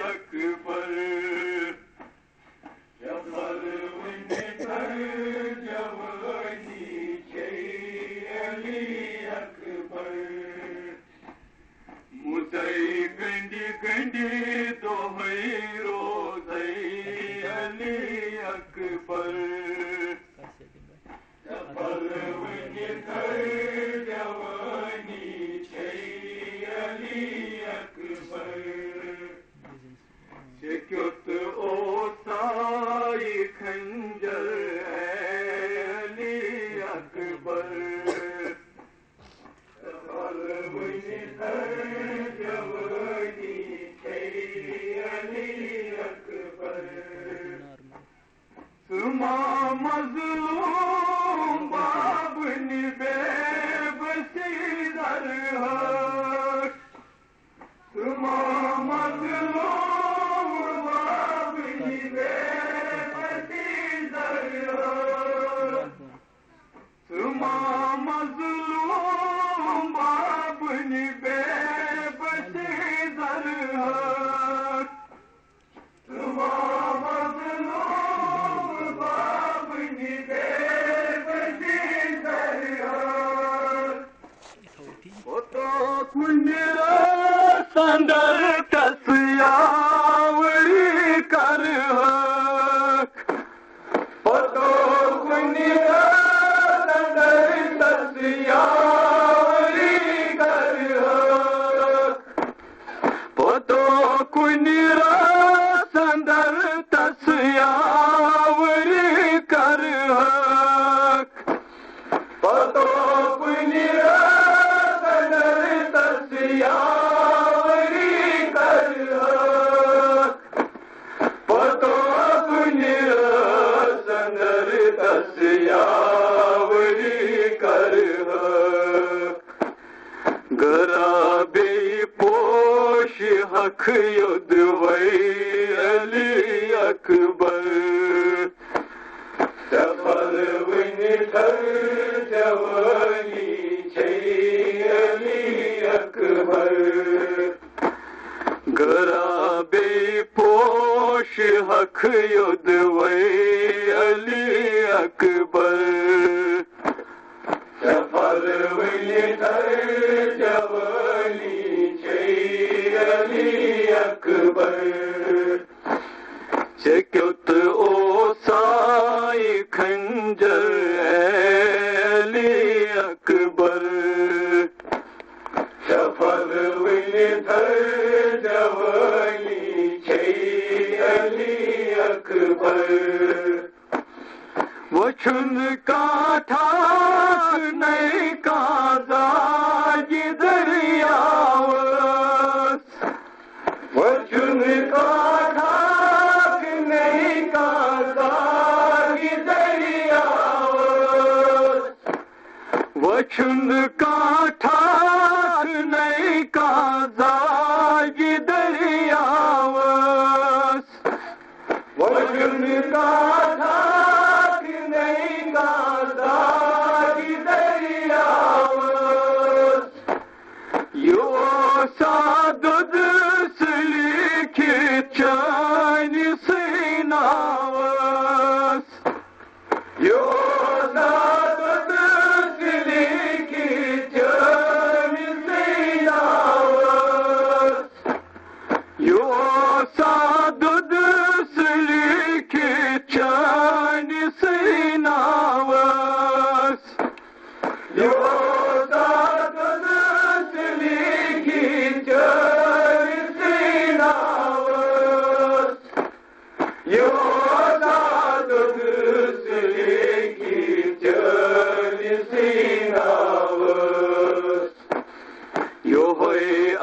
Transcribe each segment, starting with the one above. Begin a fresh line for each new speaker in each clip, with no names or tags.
अकबर जबल विनितर जवानी अली अकबर मुदई गंडी गंडी दोहई रोज़ई अली अकबर जबल विनितर जवानी अली अकबर शक्यत ओ साई खंजर अली अकबर जबल विनितर जवानी अली अकबर सुमा मज़लूम बाब निबे बसीदर हक सुमा मज़लूम बाब निबे बसीदर हक सुमा मज़लूम बाब निबे बसीदर हक सुमा संदर तस्यावरी कर हक पतो कुनिया संदर तस्यावरी कर हक पतो कुनिया संदर तस्यावरी कर हक पतो कुनिया गराबे पोश हक युद्धवई अली अकबर जबल विनितर जवानी अली अकबर गराबे पोश हक युद्धवई अली अकबर जबल विनितर जवानी अली अकबर शक्यत ओ साई खंजर अली अकबर जबल विनितर जवानी अली अकबर वचन का ठाक नहीं काजा दरियावस वचन का ठाक नहीं काजा दरियावस वचन का ठाक नहीं काजा दरियावस वचन का सादुद सलीखे चानी सीनावस यो सादुद सलीखे चानी सीनावस यो सादुद सलीखे चानी सीनावस यो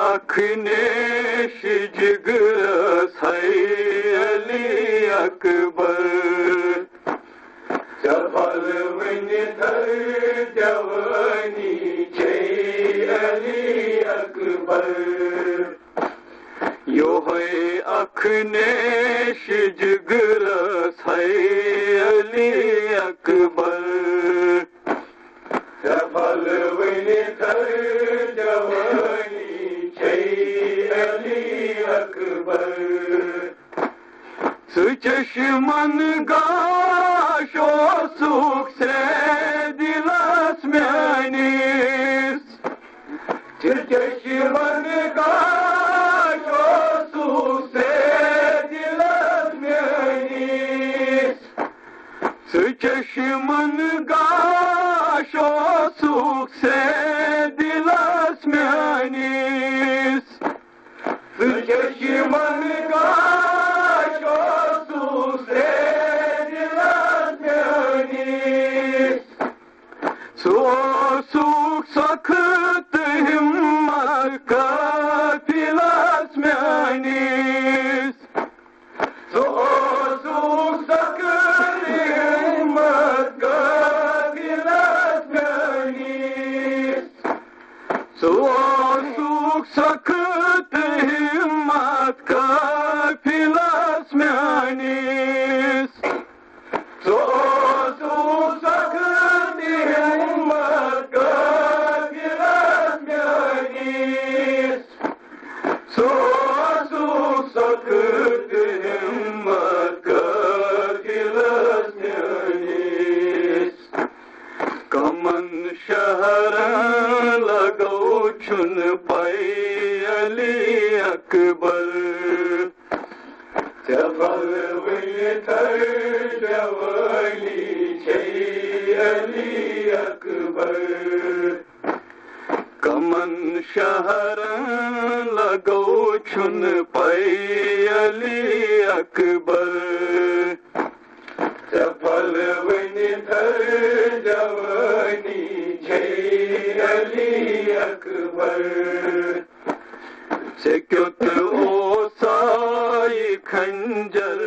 अखनेश जिगर अली अकबर जबल विनितर जवानी अली अकबर यो है अखनेश जिगर अली अकबर जबल विनितर जवानी अली अकबर अकबर चश्मन गाशो सुख से दिलस म्यानिस चश्मन गाशो सुख से दिलस म्यानिस चश्मन गाशो सुख से दिलस म्यानिस चश्मन गाशो सुख से दिलस म्यानिस सो सुख सख्त हिम्मत का फिलस म्यानिस सो सुख सख्त हिम्मत का फिलस म्यानिस सो सुख सख्त हिम्मत का फिलस म्यानिस सो सुख सख्त हिम्मत का फिलस म्यानिस सो सुख सख्त हिम्मत का फिलस म्यानिस कमन शहर लगो छुन पाई अली अकबर जबल विथर जवानी छे अली अकबर कमन शहर लगो छुन पाई अली अकबर जबल विथर जवानी छे अली अकबर से क्यों ओ साई खंजर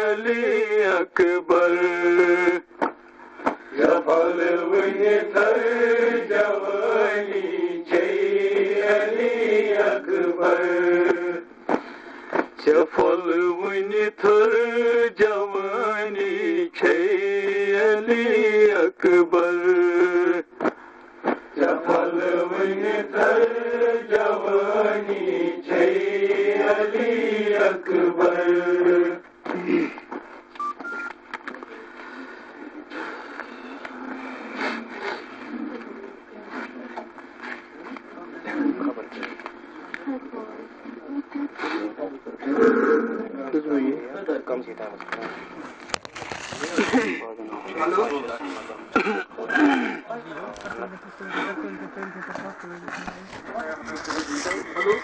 अली अकबर जफल विथर जवानी छे अली अकबर जफल विथर जवानी छे अली अकबर जफल विथर जवानी छे अली अकबर
कम सीता
हेलो हेलो